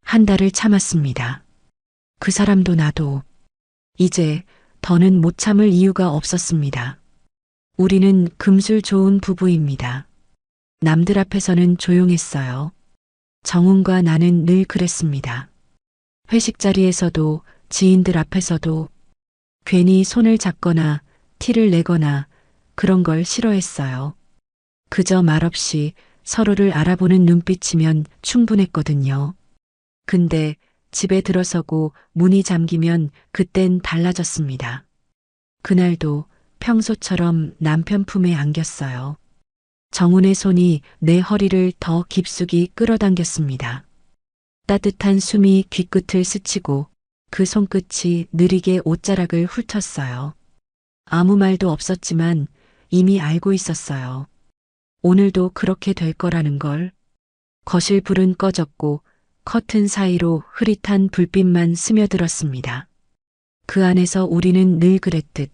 한 달을 참았습니다. 그 사람도 나도 이제 더는 못 참을 이유가 없었습니다. 우리는 금술 좋은 부부입니다. 남들 앞에서는 조용했어요. 정훈과 나는 늘 그랬습니다. 회식 자리에서도 지인들 앞에서도 괜히 손을 잡거나 티를 내거나 그런 걸 싫어했어요. 그저 말없이 서로를 알아보는 눈빛이면 충분했거든요. 근데 집에 들어서고 문이 잠기면 그땐 달라졌습니다. 그날도 평소처럼 남편 품에 안겼어요. 정훈의 손이 내 허리를 더 깊숙이 끌어당겼습니다. 따뜻한 숨이 귀끝을 스치고 그 손끝이 느리게 옷자락을 훑었어요. 아무 말도 없었지만 이미 알고 있었어요. 오늘도 그렇게 될 거라는 걸. 거실 불은 꺼졌고 커튼 사이로 흐릿한 불빛만 스며들었습니다. 그 안에서 우리는 늘 그랬듯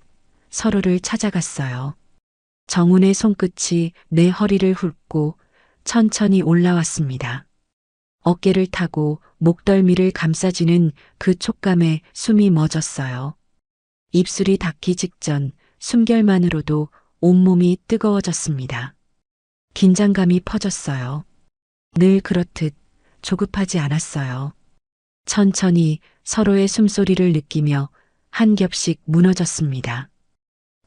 서로를 찾아갔어요. 정훈의 손끝이 내 허리를 훑고 천천히 올라왔습니다. 어깨를 타고 목덜미를 감싸지는 그 촉감에 숨이 멎었어요. 입술이 닿기 직전 숨결만으로도 온몸이 뜨거워졌습니다. 긴장감이 퍼졌어요. 늘 그렇듯 조급하지 않았어요. 천천히 서로의 숨소리를 느끼며 한 겹씩 무너졌습니다.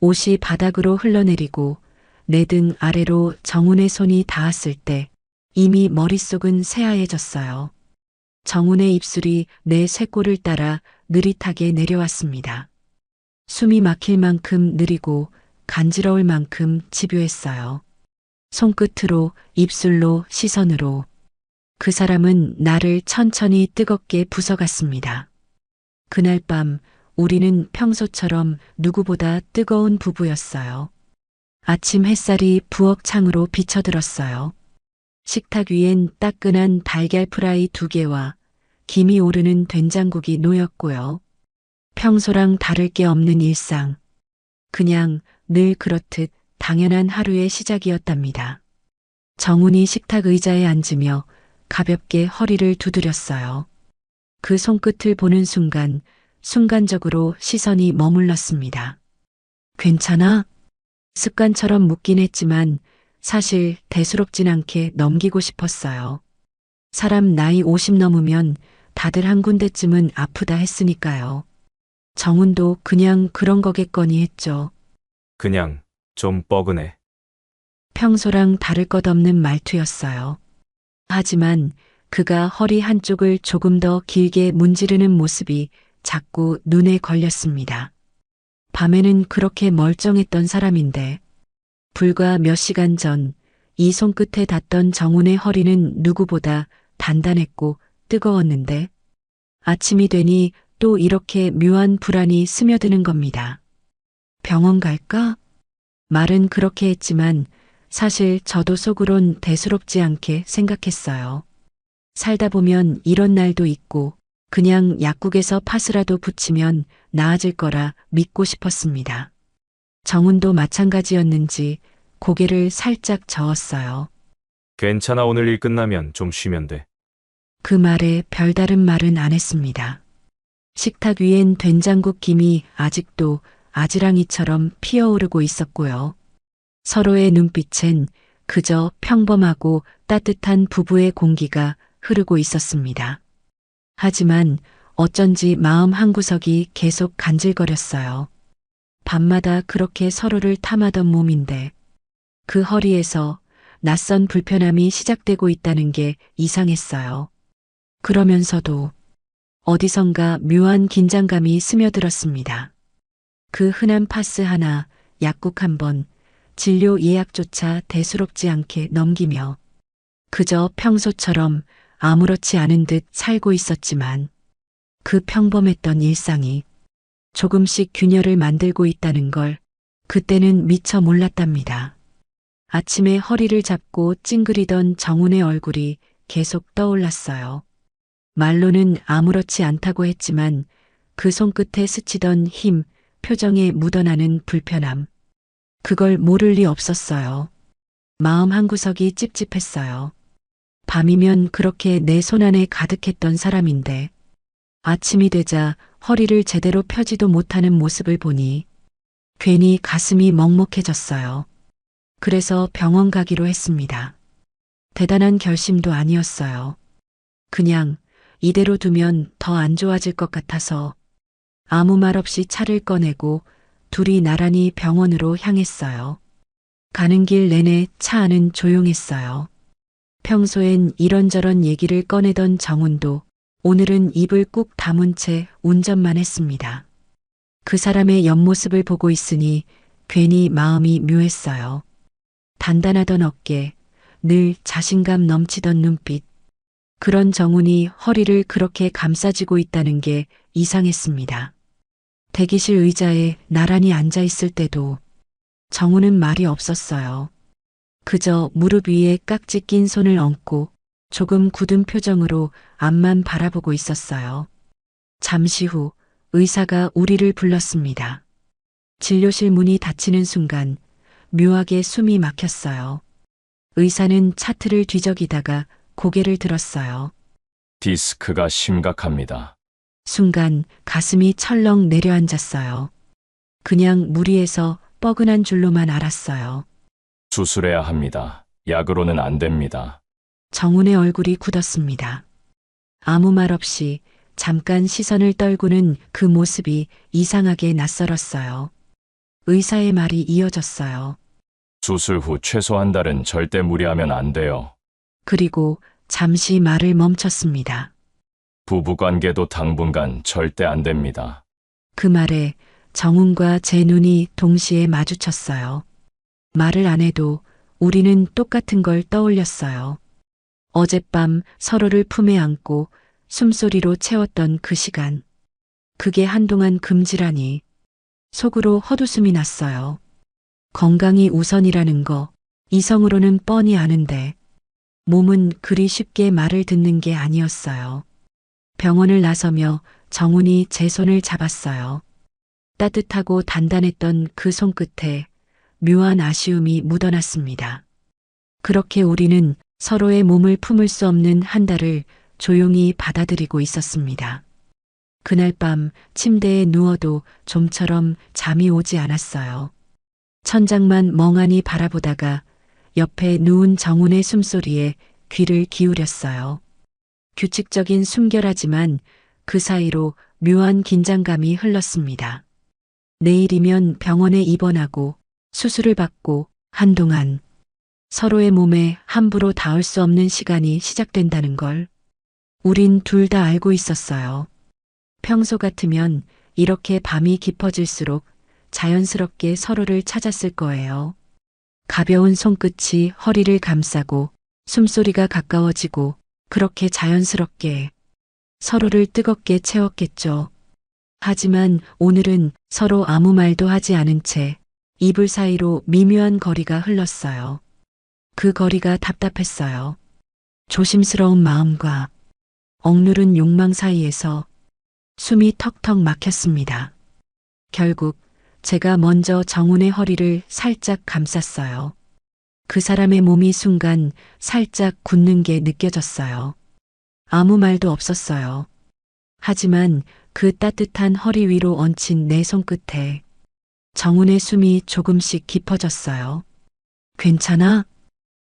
옷이 바닥으로 흘러내리고 내 등 아래로 정훈의 손이 닿았을 때 이미 머릿속은 새하얘졌어요. 정훈의 입술이 내 쇄골을 따라 느릿하게 내려왔습니다. 숨이 막힐 만큼 느리고 간지러울 만큼 집요했어요. 손끝으로, 입술로, 시선으로. 그 사람은 나를 천천히 뜨겁게 부숴갔습니다. 그날 밤 우리는 평소처럼 누구보다 뜨거운 부부였어요. 아침 햇살이 부엌 창으로 비쳐들었어요. 식탁 위엔 따끈한 달걀 프라이 2개와 김이 오르는 된장국이 놓였고요. 평소랑 다를 게 없는 일상. 그냥 늘 그렇듯 당연한 하루의 시작이었답니다. 정훈이 식탁 의자에 앉으며 가볍게 허리를 두드렸어요. 그 손끝을 보는 순간 순간적으로 시선이 머물렀습니다. 괜찮아? 습관처럼 묻긴 했지만 사실 대수롭진 않게 넘기고 싶었어요. 사람 나이 50 넘으면 다들 한 군데쯤은 아프다 했으니까요. 정훈도 그냥 그런 거겠거니 했죠. 그냥 좀 뻐근해. 평소랑 다를 것 없는 말투였어요. 하지만 그가 허리 한쪽을 조금 더 길게 문지르는 모습이 자꾸 눈에 걸렸습니다. 밤에는 그렇게 멀쩡했던 사람인데 불과 몇 시간 전 이 손끝에 닿던 정훈의 허리는 누구보다 단단했고 뜨거웠는데 아침이 되니 또 이렇게 묘한 불안이 스며드는 겁니다. 병원 갈까? 말은 그렇게 했지만 사실 저도 속으론 대수롭지 않게 생각했어요. 살다 보면 이런 날도 있고 그냥 약국에서 파스라도 붙이면 나아질 거라 믿고 싶었습니다. 정훈도 마찬가지였는지 고개를 살짝 저었어요. 괜찮아, 오늘 일 끝나면 좀 쉬면 돼. 그 말에 별다른 말은 안 했습니다. 식탁 위엔 된장국 김이 아직도 아지랑이처럼 피어오르고 있었고요. 서로의 눈빛엔 그저 평범하고 따뜻한 부부의 공기가 흐르고 있었습니다. 하지만 어쩐지 마음 한구석이 계속 간질거렸어요. 밤마다 그렇게 서로를 탐하던 몸인데 그 허리에서 낯선 불편함이 시작되고 있다는 게 이상했어요. 그러면서도 어디선가 묘한 긴장감이 스며들었습니다. 그 흔한 파스 하나, 약국 한 번, 진료 예약조차 대수롭지 않게 넘기며 그저 평소처럼 아무렇지 않은 듯 살고 있었지만 그 평범했던 일상이 조금씩 균열을 만들고 있다는 걸 그때는 미처 몰랐답니다. 아침에 허리를 잡고 찡그리던 정훈의 얼굴이 계속 떠올랐어요. 말로는 아무렇지 않다고 했지만 그 손끝에 스치던 힘, 표정에 묻어나는 불편함. 그걸 모를 리 없었어요. 마음 한구석이 찝찝했어요. 밤이면 그렇게 내 손안에 가득했던 사람인데 아침이 되자 허리를 제대로 펴지도 못하는 모습을 보니 괜히 가슴이 먹먹해졌어요. 그래서 병원 가기로 했습니다. 대단한 결심도 아니었어요. 그냥 이대로 두면 더 안 좋아질 것 같아서 아무 말 없이 차를 꺼내고 둘이 나란히 병원으로 향했어요. 가는 길 내내 차 안은 조용했어요. 평소엔 이런저런 얘기를 꺼내던 정훈도 오늘은 입을 꾹 다문 채 운전만 했습니다. 그 사람의 옆모습을 보고 있으니 괜히 마음이 묘했어요. 단단하던 어깨, 늘 자신감 넘치던 눈빛, 그런 정훈이 허리를 그렇게 감싸지고 있다는 게 이상했습니다. 대기실 의자에 나란히 앉아 있을 때도 정훈은 말이 없었어요. 그저 무릎 위에 깍지 낀 손을 얹고 조금 굳은 표정으로 앞만 바라보고 있었어요. 잠시 후 의사가 우리를 불렀습니다. 진료실 문이 닫히는 순간 묘하게 숨이 막혔어요. 의사는 차트를 뒤적이다가 고개를 들었어요. 디스크가 심각합니다. 순간 가슴이 철렁 내려앉았어요. 그냥 무리해서 뻐근한 줄로만 알았어요. 수술해야 합니다. 약으로는 안 됩니다. 정훈의 얼굴이 굳었습니다. 아무 말 없이 잠깐 시선을 떨구는 그 모습이 이상하게 낯설었어요. 의사의 말이 이어졌어요. 수술 후 최소 한 달은 절대 무리하면 안 돼요. 그리고 잠시 말을 멈췄습니다. 부부관계도 당분간 절대 안 됩니다. 그 말에 정훈과 제 눈이 동시에 마주쳤어요. 말을 안 해도 우리는 똑같은 걸 떠올렸어요. 어젯밤 서로를 품에 안고 숨소리로 채웠던 그 시간. 그게 한동안 금지라니 속으로 헛웃음이 났어요. 건강이 우선이라는 거 이성으로는 뻔히 아는데 몸은 그리 쉽게 말을 듣는 게 아니었어요. 병원을 나서며 정훈이 제 손을 잡았어요. 따뜻하고 단단했던 그 손끝에 묘한 아쉬움이 묻어났습니다. 그렇게 우리는 서로의 몸을 품을 수 없는 한 달을 조용히 받아들이고 있었습니다. 그날 밤 침대에 누워도 좀처럼 잠이 오지 않았어요. 천장만 멍하니 바라보다가 옆에 누운 정훈의 숨소리에 귀를 기울였어요. 규칙적인 숨결하지만 그 사이로 묘한 긴장감이 흘렀습니다. 내일이면 병원에 입원하고 수술을 받고 한동안 서로의 몸에 함부로 닿을 수 없는 시간이 시작된다는 걸 우린 둘 다 알고 있었어요. 평소 같으면 이렇게 밤이 깊어질수록 자연스럽게 서로를 찾았을 거예요. 가벼운 손끝이 허리를 감싸고 숨소리가 가까워지고 그렇게 자연스럽게 서로를 뜨겁게 채웠겠죠. 하지만 오늘은 서로 아무 말도 하지 않은 채 이불 사이로 미묘한 거리가 흘렀어요. 그 거리가 답답했어요. 조심스러운 마음과 억누른 욕망 사이에서 숨이 턱턱 막혔습니다. 결국 제가 먼저 정훈의 허리를 살짝 감쌌어요. 그 사람의 몸이 순간 살짝 굳는 게 느껴졌어요. 아무 말도 없었어요. 하지만 그 따뜻한 허리 위로 얹힌 내 손끝에 정훈의 숨이 조금씩 깊어졌어요. 괜찮아?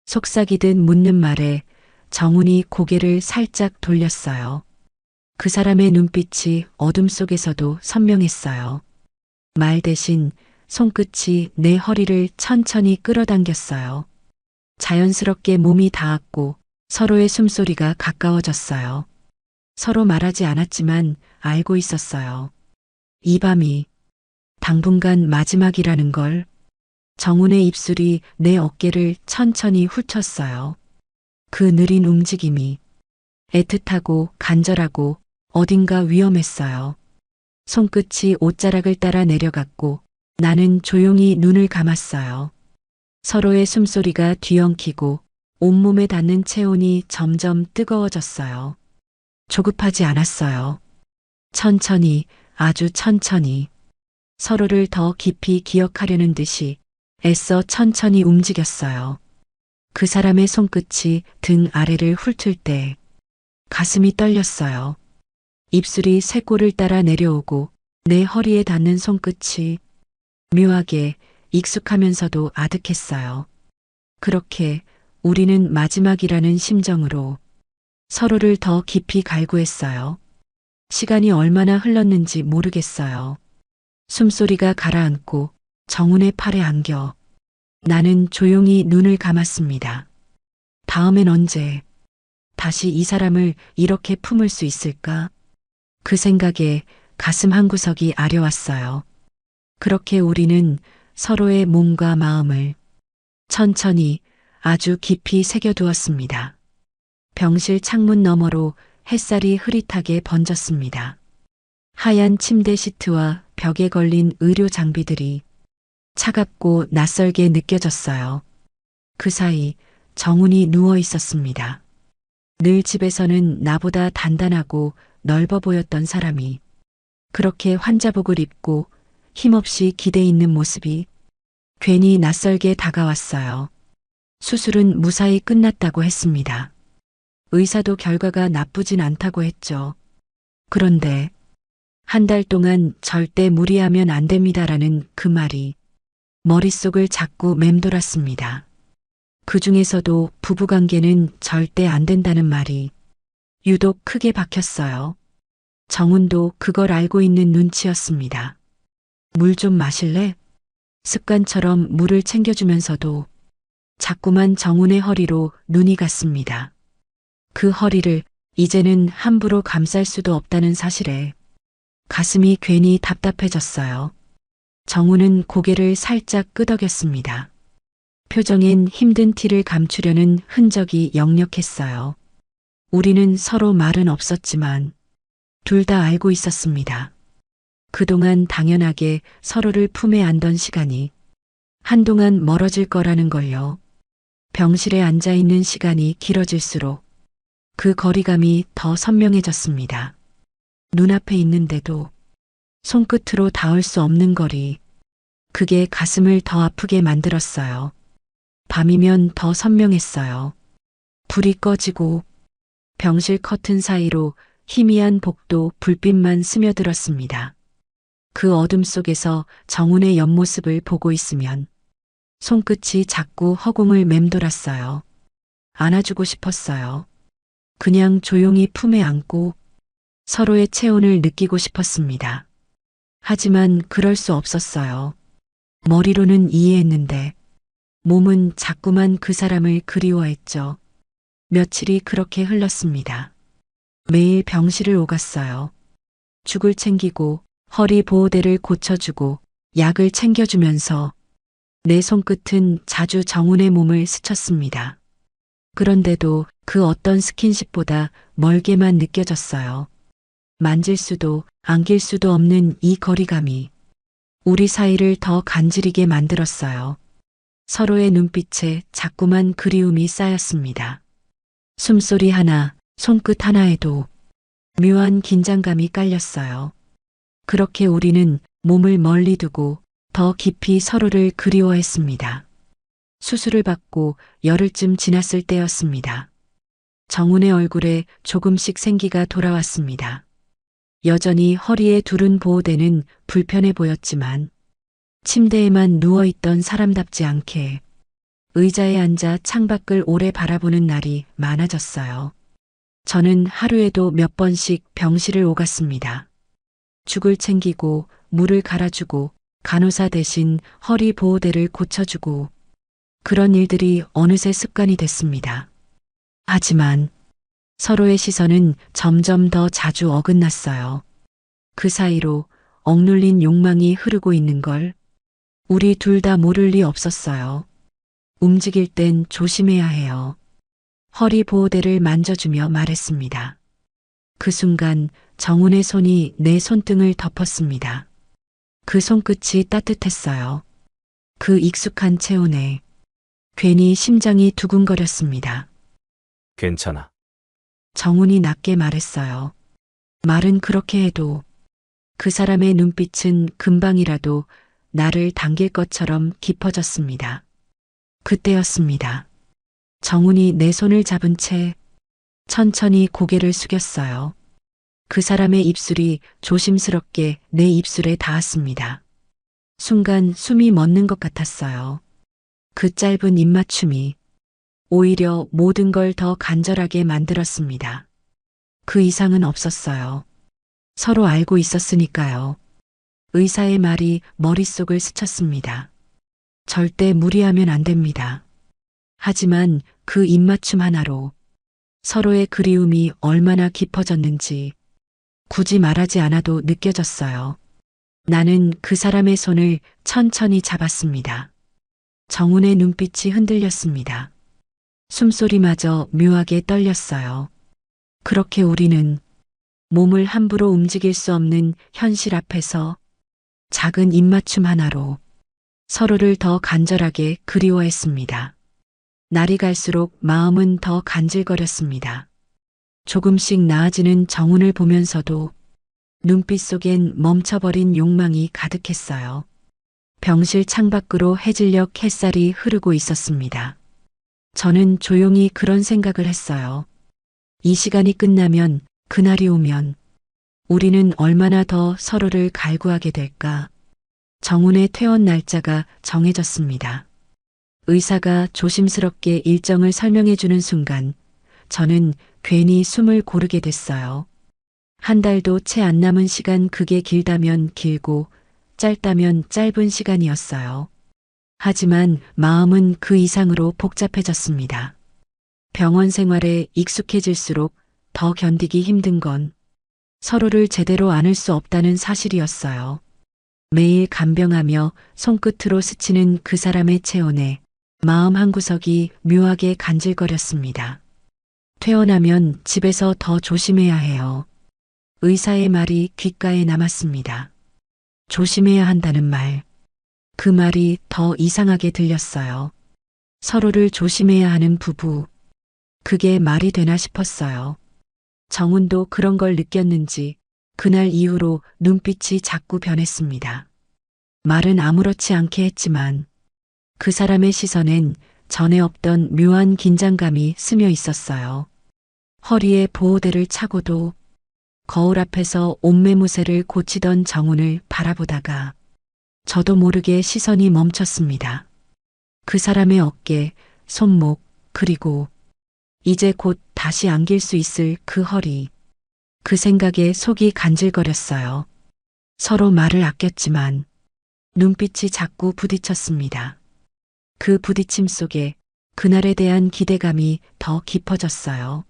속삭이듯 묻는 말에 정훈이 고개를 살짝 돌렸어요. 그 사람의 눈빛이 어둠 속에서도 선명했어요. 말 대신 손끝이 내 허리를 천천히 끌어당겼어요. 자연스럽게 몸이 닿았고 서로의 숨소리가 가까워졌어요. 서로 말하지 않았지만 알고 있었어요. 이 밤이 당분간 마지막이라는 걸. 정훈의 입술이 내 어깨를 천천히 훑었어요. 그 느린 움직임이 애틋하고 간절하고 어딘가 위험했어요. 손끝이 옷자락을 따라 내려갔고 나는 조용히 눈을 감았어요. 서로의 숨소리가 뒤엉키고 온몸에 닿는 체온이 점점 뜨거워졌어요. 조급하지 않았어요. 천천히, 아주 천천히 서로를 더 깊이 기억하려는 듯이 애써 천천히 움직였어요. 그 사람의 손끝이 등 아래를 훑을 때 가슴이 떨렸어요. 입술이 쇄골을 따라 내려오고 내 허리에 닿는 손끝이 묘하게 익숙하면서도 아득했어요. 그렇게 우리는 마지막이라는 심정으로 서로를 더 깊이 갈구했어요. 시간이 얼마나 흘렀는지 모르겠어요. 숨소리가 가라앉고 정훈의 팔에 안겨 나는 조용히 눈을 감았습니다. 다음엔 언제 다시 이 사람을 이렇게 품을 수 있을까? 그 생각에 가슴 한구석이 아려왔어요. 그렇게 우리는 서로의 몸과 마음을 천천히 아주 깊이 새겨두었습니다. 병실 창문 너머로 햇살이 흐릿하게 번졌습니다. 하얀 침대 시트와 벽에 걸린 의료 장비들이 차갑고 낯설게 느껴졌어요. 그 사이 정훈이 누워 있었습니다. 늘 집에서는 나보다 단단하고 넓어 보였던 사람이 그렇게 환자복을 입고 힘없이 기대 있는 모습이 괜히 낯설게 다가왔어요. 수술은 무사히 끝났다고 했습니다. 의사도 결과가 나쁘진 않다고 했죠. 그런데 한 달 동안 절대 무리하면 안 됩니다라는 그 말이 머릿속을 자꾸 맴돌았습니다. 그 중에서도 부부관계는 절대 안 된다는 말이 유독 크게 박혔어요. 정훈도 그걸 알고 있는 눈치였습니다. 물 좀 마실래? 습관처럼 물을 챙겨주면서도 자꾸만 정훈의 허리로 눈이 갔습니다. 그 허리를 이제는 함부로 감쌀 수도 없다는 사실에 가슴이 괜히 답답해졌어요. 정훈은 고개를 살짝 끄덕였습니다. 표정엔 힘든 티를 감추려는 흔적이 역력했어요. 우리는 서로 말은 없었지만 둘 다 알고 있었습니다. 그동안 당연하게 서로를 품에 안던 시간이 한동안 멀어질 거라는 걸요. 병실에 앉아 있는 시간이 길어질수록 그 거리감이 더 선명해졌습니다. 눈앞에 있는데도 손끝으로 닿을 수 없는 거리. 그게 가슴을 더 아프게 만들었어요. 밤이면 더 선명했어요. 불이 꺼지고 병실 커튼 사이로 희미한 복도 불빛만 스며들었습니다. 그 어둠 속에서 정훈의 옆모습을 보고 있으면 손끝이 자꾸 허공을 맴돌았어요. 안아주고 싶었어요. 그냥 조용히 품에 안고 서로의 체온을 느끼고 싶었습니다. 하지만 그럴 수 없었어요. 머리로는 이해했는데 몸은 자꾸만 그 사람을 그리워했죠. 며칠이 그렇게 흘렀습니다. 매일 병실을 오갔어요. 죽을 챙기고 허리 보호대를 고쳐주고 약을 챙겨주면서 내 손끝은 자주 정훈의 몸을 스쳤습니다. 그런데도 그 어떤 스킨십보다 멀게만 느껴졌어요. 만질 수도 안길 수도 없는 이 거리감이 우리 사이를 더 간지리게 만들었어요. 서로의 눈빛에 자꾸만 그리움이 쌓였습니다. 숨소리 하나, 손끝 하나에도 묘한 긴장감이 깔렸어요. 그렇게 우리는 몸을 멀리 두고 더 깊이 서로를 그리워했습니다. 수술을 받고 열흘쯤 지났을 때였습니다. 정훈의 얼굴에 조금씩 생기가 돌아왔습니다. 여전히 허리에 두른 보호대는 불편해 보였지만 침대에만 누워있던 사람답지 않게 의자에 앉아 창밖을 오래 바라보는 날이 많아졌어요. 저는 하루에도 몇 번씩 병실을 오갔습니다. 죽을 챙기고 물을 갈아주고 간호사 대신 허리 보호대를 고쳐주고 그런 일들이 어느새 습관이 됐습니다. 하지만 서로의 시선은 점점 더 자주 어긋났어요. 그 사이로 억눌린 욕망이 흐르고 있는 걸 우리 둘 다 모를 리 없었어요. 움직일 땐 조심해야 해요. 허리 보호대를 만져주며 말했습니다. 그 순간 정훈의 손이 내 손등을 덮었습니다. 그 손끝이 따뜻했어요. 그 익숙한 체온에 괜히 심장이 두근거렸습니다. 괜찮아. 정훈이 낮게 말했어요. 말은 그렇게 해도 그 사람의 눈빛은 금방이라도 나를 당길 것처럼 깊어졌습니다. 그때였습니다. 정훈이 내 손을 잡은 채 천천히 고개를 숙였어요. 그 사람의 입술이 조심스럽게 내 입술에 닿았습니다. 순간 숨이 멎는 것 같았어요. 그 짧은 입맞춤이 오히려 모든 걸 더 간절하게 만들었습니다. 그 이상은 없었어요. 서로 알고 있었으니까요. 의사의 말이 머릿속을 스쳤습니다. 절대 무리하면 안 됩니다. 하지만 그 입맞춤 하나로 서로의 그리움이 얼마나 깊어졌는지 굳이 말하지 않아도 느껴졌어요. 나는 그 사람의 손을 천천히 잡았습니다. 정훈의 눈빛이 흔들렸습니다. 숨소리마저 묘하게 떨렸어요. 그렇게 우리는 몸을 함부로 움직일 수 없는 현실 앞에서 작은 입맞춤 하나로 서로를 더 간절하게 그리워했습니다. 날이 갈수록 마음은 더 간질거렸습니다. 조금씩 나아지는 정훈을 보면서도 눈빛 속엔 멈춰버린 욕망이 가득했어요. 병실 창밖으로 해질녘 햇살이 흐르고 있었습니다. 저는 조용히 그런 생각을 했어요. 이 시간이 끝나면, 그날이 오면 우리는 얼마나 더 서로를 갈구하게 될까. 정훈의 퇴원 날짜가 정해졌습니다. 의사가 조심스럽게 일정을 설명해 주는 순간 저는 괜히 숨을 고르게 됐어요. 한 달도 채 안 남은 시간, 그게 길다면 길고 짧다면 짧은 시간이었어요. 하지만 마음은 그 이상으로 복잡해졌습니다. 병원 생활에 익숙해질수록 더 견디기 힘든 건 서로를 제대로 안을 수 없다는 사실이었어요. 매일 간병하며 손끝으로 스치는 그 사람의 체온에 마음 한구석이 묘하게 간질거렸습니다. 퇴원하면 집에서 더 조심해야 해요. 의사의 말이 귓가에 남았습니다. 조심해야 한다는 말. 그 말이 더 이상하게 들렸어요. 서로를 조심해야 하는 부부. 그게 말이 되나 싶었어요. 정훈도 그런 걸 느꼈는지 그날 이후로 눈빛이 자꾸 변했습니다. 말은 아무렇지 않게 했지만 그 사람의 시선엔 전에 없던 묘한 긴장감이 스며 있었어요. 허리에 보호대를 차고도 거울 앞에서 옷매무새를 고치던 정훈을 바라보다가 저도 모르게 시선이 멈췄습니다. 그 사람의 어깨, 손목, 그리고 이제 곧 다시 안길 수 있을 그 허리. 그 생각에 속이 간질거렸어요. 서로 말을 아꼈지만 눈빛이 자꾸 부딪혔습니다. 그 부딪힘 속에 그날에 대한 기대감이 더 깊어졌어요.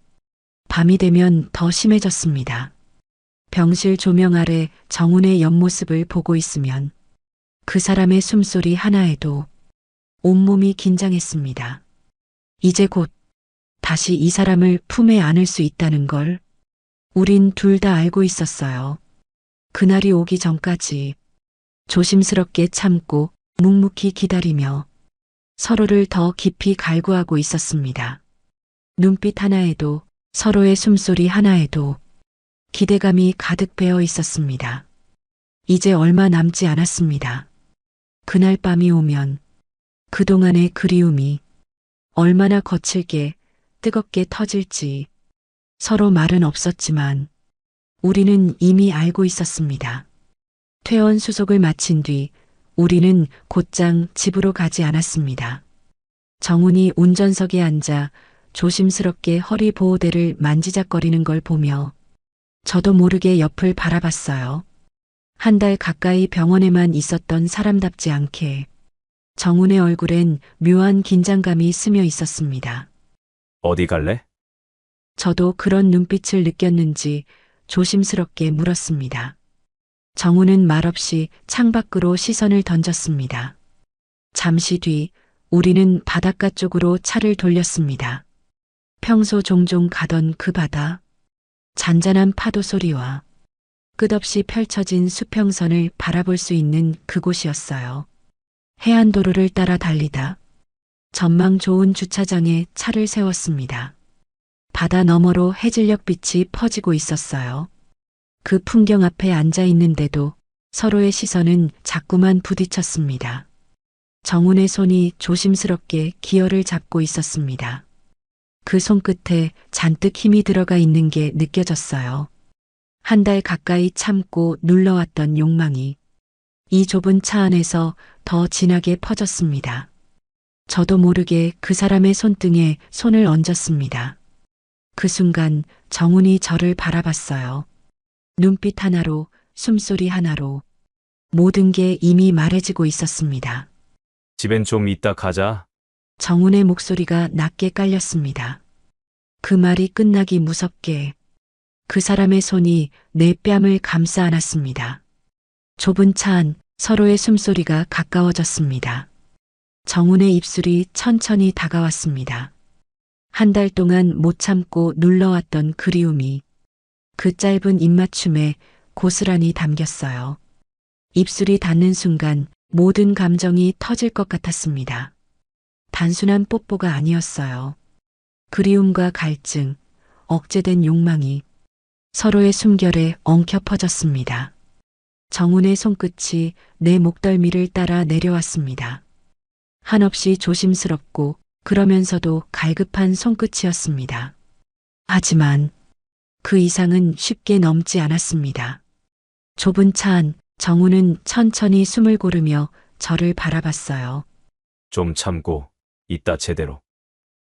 밤이 되면 더 심해졌습니다. 병실 조명 아래 정훈의 옆모습을 보고 있으면 그 사람의 숨소리 하나에도 온몸이 긴장했습니다. 이제 곧 다시 이 사람을 품에 안을 수 있다는 걸 우린 둘 다 알고 있었어요. 그날이 오기 전까지 조심스럽게 참고 묵묵히 기다리며 서로를 더 깊이 갈구하고 있었습니다. 눈빛 하나에도, 서로의 숨소리 하나에도 기대감이 가득 배어 있었습니다. 이제 얼마 남지 않았습니다. 그날 밤이 오면 그동안의 그리움이 얼마나 거칠게 뜨겁게 터질지 서로 말은 없었지만 우리는 이미 알고 있었습니다. 퇴원 수속을 마친 뒤 우리는 곧장 집으로 가지 않았습니다. 정훈이 운전석에 앉아 조심스럽게 허리 보호대를 만지작거리는 걸 보며 저도 모르게 옆을 바라봤어요. 한 달 가까이 병원에만 있었던 사람답지 않게 정훈의 얼굴엔 묘한 긴장감이 스며 있었습니다. 어디 갈래? 저도 그런 눈빛을 느꼈는지 조심스럽게 물었습니다. 정훈은 말없이 창밖으로 시선을 던졌습니다. 잠시 뒤 우리는 바닷가 쪽으로 차를 돌렸습니다. 평소 종종 가던 그 바다, 잔잔한 파도 소리와 끝없이 펼쳐진 수평선을 바라볼 수 있는 그곳이었어요. 해안도로를 따라 달리다 전망 좋은 주차장에 차를 세웠습니다. 바다 너머로 해질녘 빛이 퍼지고 있었어요. 그 풍경 앞에 앉아 있는데도 서로의 시선은 자꾸만 부딪혔습니다. 정훈의 손이 조심스럽게 기어를 잡고 있었습니다. 그 손끝에 잔뜩 힘이 들어가 있는 게 느껴졌어요. 한 달 가까이 참고 눌러왔던 욕망이 이 좁은 차 안에서 더 진하게 퍼졌습니다. 저도 모르게 그 사람의 손등에 손을 얹었습니다. 그 순간 정훈이 저를 바라봤어요. 눈빛 하나로, 숨소리 하나로 모든 게 이미 말해지고 있었습니다. 집엔 좀 이따 가자. 정훈의 목소리가 낮게 깔렸습니다. 그 말이 끝나기 무섭게 그 사람의 손이 내 뺨을 감싸 안았습니다. 좁은 차 안 서로의 숨소리가 가까워졌습니다. 정훈의 입술이 천천히 다가왔습니다. 한 달 동안 못 참고 눌러왔던 그리움이 그 짧은 입맞춤에 고스란히 담겼어요. 입술이 닿는 순간 모든 감정이 터질 것 같았습니다. 단순한 뽀뽀가 아니었어요. 그리움과 갈증, 억제된 욕망이 서로의 숨결에 엉켜 퍼졌습니다. 정훈의 손끝이 내 목덜미를 따라 내려왔습니다. 한없이 조심스럽고 그러면서도 갈급한 손끝이었습니다. 하지만 그 이상은 쉽게 넘지 않았습니다. 좁은 차 안 정훈은 천천히 숨을 고르며 저를 바라봤어요. 좀 참고 이따 제대로.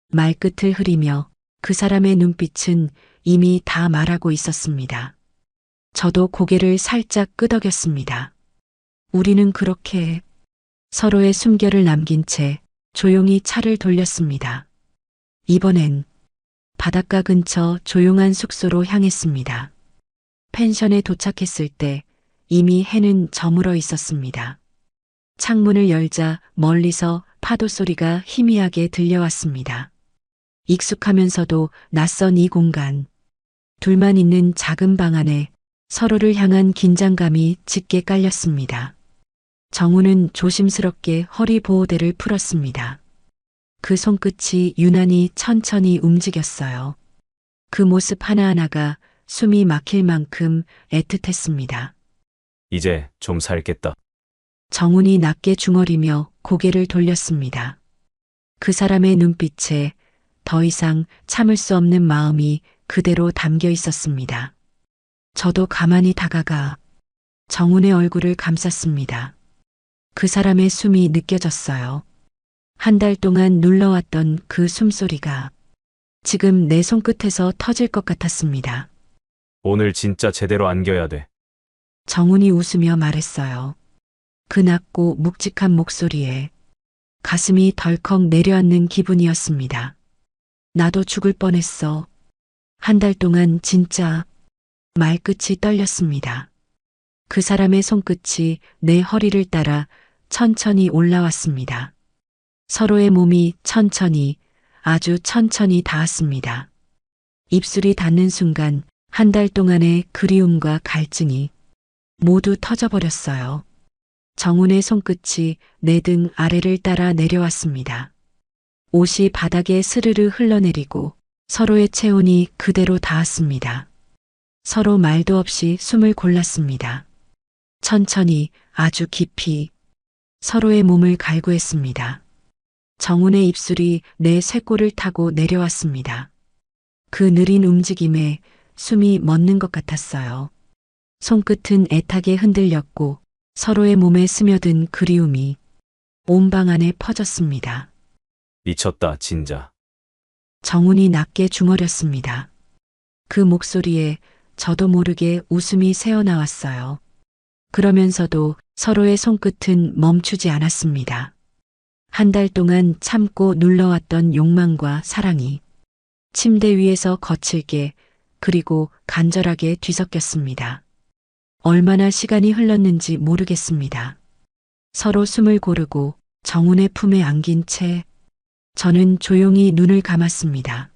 말끝을 흐리며 그 사람의 눈빛은 이미 다 말하고 있었습니다. 저도 고개를 살짝 끄덕였습니다. 우리는 그렇게 서로의 숨결을 남긴 채 조용히 차를 돌렸습니다. 이번엔 바닷가 근처 조용한 숙소로 향했습니다. 펜션에 도착했을 때 이미 해는 저물어 있었습니다. 창문을 열자 멀리서 파도 소리가 희미하게 들려왔습니다. 익숙하면서도 낯선 이 공간, 둘만 있는 작은 방 안에 서로를 향한 긴장감이 짙게 깔렸습니다. 정훈은 조심스럽게 허리 보호대를 풀었습니다. 그 손끝이 유난히 천천히 움직였어요. 그 모습 하나하나가 숨이 막힐 만큼 애틋했습니다. 이제 좀 살겠다. 정훈이 낮게 중얼이며 고개를 돌렸습니다. 그 사람의 눈빛에 더 이상 참을 수 없는 마음이 그대로 담겨 있었습니다. 저도 가만히 다가가 정훈의 얼굴을 감쌌습니다. 그 사람의 숨이 느껴졌어요. 한 달 동안 눌러왔던 그 숨소리가 지금 내 손끝에서 터질 것 같았습니다. 오늘 진짜 제대로 안겨야 돼. 정훈이 웃으며 말했어요. 그 낮고 묵직한 목소리에 가슴이 덜컥 내려앉는 기분이었습니다. 나도 죽을 뻔했어. 한 달 동안 진짜 말끝이 떨렸습니다. 그 사람의 손끝이 내 허리를 따라 천천히 올라왔습니다. 서로의 몸이 천천히, 아주 천천히 닿았습니다. 입술이 닿는 순간 한 달 동안의 그리움과 갈증이 모두 터져버렸어요. 정훈의 손끝이 내 등 아래를 따라 내려왔습니다. 옷이 바닥에 스르르 흘러내리고 서로의 체온이 그대로 닿았습니다. 서로 말도 없이 숨을 골랐습니다. 천천히 아주 깊이 서로의 몸을 갈구했습니다. 정훈의 입술이 내 쇄골을 타고 내려왔습니다. 그 느린 움직임에 숨이 멎는 것 같았어요. 손끝은 애타게 흔들렸고 서로의 몸에 스며든 그리움이 온 방 안에 퍼졌습니다. 미쳤다, 진짜. 정훈이 낮게 중얼였습니다. 그 목소리에 저도 모르게 웃음이 새어나왔어요. 그러면서도 서로의 손끝은 멈추지 않았습니다. 한 달 동안 참고 눌러왔던 욕망과 사랑이 침대 위에서 거칠게 그리고 간절하게 뒤섞였습니다. 얼마나 시간이 흘렀는지 모르겠습니다. 서로 숨을 고르고 정훈의 품에 안긴 채 저는 조용히 눈을 감았습니다.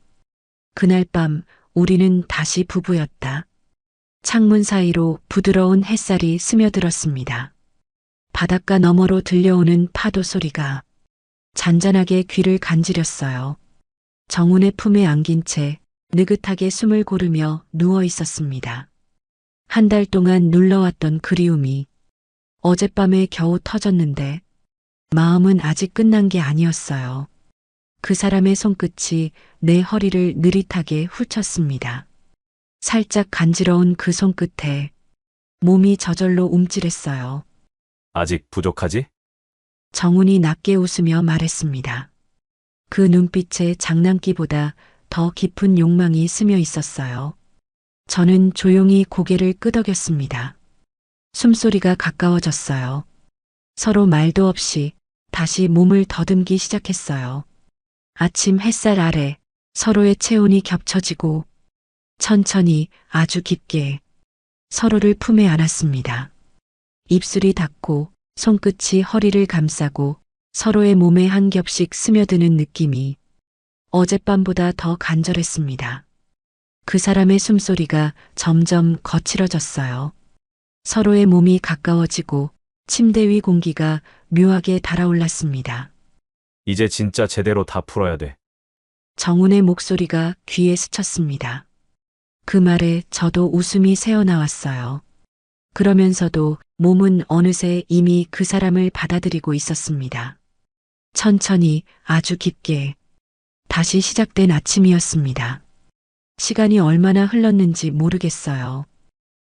그날 밤 우리는 다시 부부였다. 창문 사이로 부드러운 햇살이 스며들었습니다. 바닷가 너머로 들려오는 파도 소리가 잔잔하게 귀를 간지렸어요. 정훈의 품에 안긴 채 느긋하게 숨을 고르며 누워 있었습니다. 한 달 동안 눌러왔던 그리움이 어젯밤에 겨우 터졌는데 마음은 아직 끝난 게 아니었어요. 그 사람의 손끝이 내 허리를 느릿하게 훑쳤습니다. 살짝 간지러운 그 손끝에 몸이 저절로 움찔했어요. 아직 부족하지? 정훈이 낮게 웃으며 말했습니다. 그 눈빛에 장난기보다 더 깊은 욕망이 스며 있었어요. 저는 조용히 고개를 끄덕였습니다. 숨소리가 가까워졌어요. 서로 말도 없이 다시 몸을 더듬기 시작했어요. 아침 햇살 아래 서로의 체온이 겹쳐지고 천천히 아주 깊게 서로를 품에 안았습니다. 입술이 닿고 손끝이 허리를 감싸고 서로의 몸에 한 겹씩 스며드는 느낌이 어젯밤보다 더 간절했습니다. 그 사람의 숨소리가 점점 거칠어졌어요. 서로의 몸이 가까워지고 침대 위 공기가 묘하게 달아올랐습니다. 이제 진짜 제대로 다 풀어야 돼. 정훈의 목소리가 귀에 스쳤습니다. 그 말에 저도 웃음이 새어나왔어요. 그러면서도 몸은 어느새 이미 그 사람을 받아들이고 있었습니다. 천천히 아주 깊게 다시 시작된 아침이었습니다. 시간이 얼마나 흘렀는지 모르겠어요.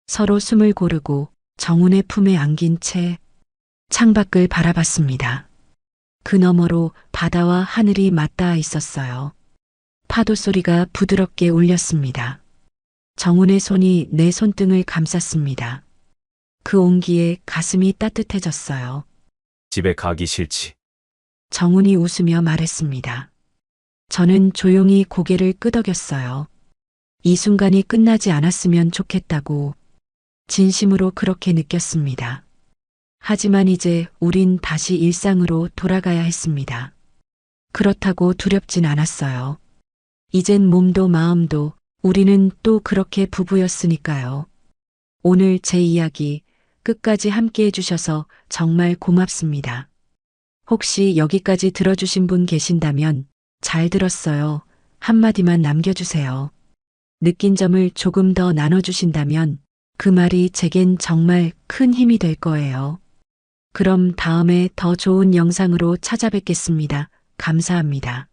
서로 숨을 고르고 정훈의 품에 안긴 채 창밖을 바라봤습니다. 그 너머로 바다와 하늘이 맞닿아 있었어요. 파도 소리가 부드럽게 울렸습니다. 정훈의 손이 내 손등을 감쌌습니다. 그 온기에 가슴이 따뜻해졌어요. 집에 가기 싫지. 정훈이 웃으며 말했습니다. 저는 조용히 고개를 끄덕였어요. 이 순간이 끝나지 않았으면 좋겠다고 진심으로 그렇게 느꼈습니다. 하지만 이제 우린 다시 일상으로 돌아가야 했습니다. 그렇다고 두렵진 않았어요. 이젠 몸도 마음도 우리는 또 그렇게 부부였으니까요. 오늘 제 이야기 끝까지 함께 해주셔서 정말 고맙습니다. 혹시 여기까지 들어주신 분 계신다면 잘 들었어요. 한마디만 남겨주세요. 느낀 점을 조금 더 나눠주신다면 그 말이 제겐 정말 큰 힘이 될 거예요. 그럼 다음에 더 좋은 영상으로 찾아뵙겠습니다. 감사합니다.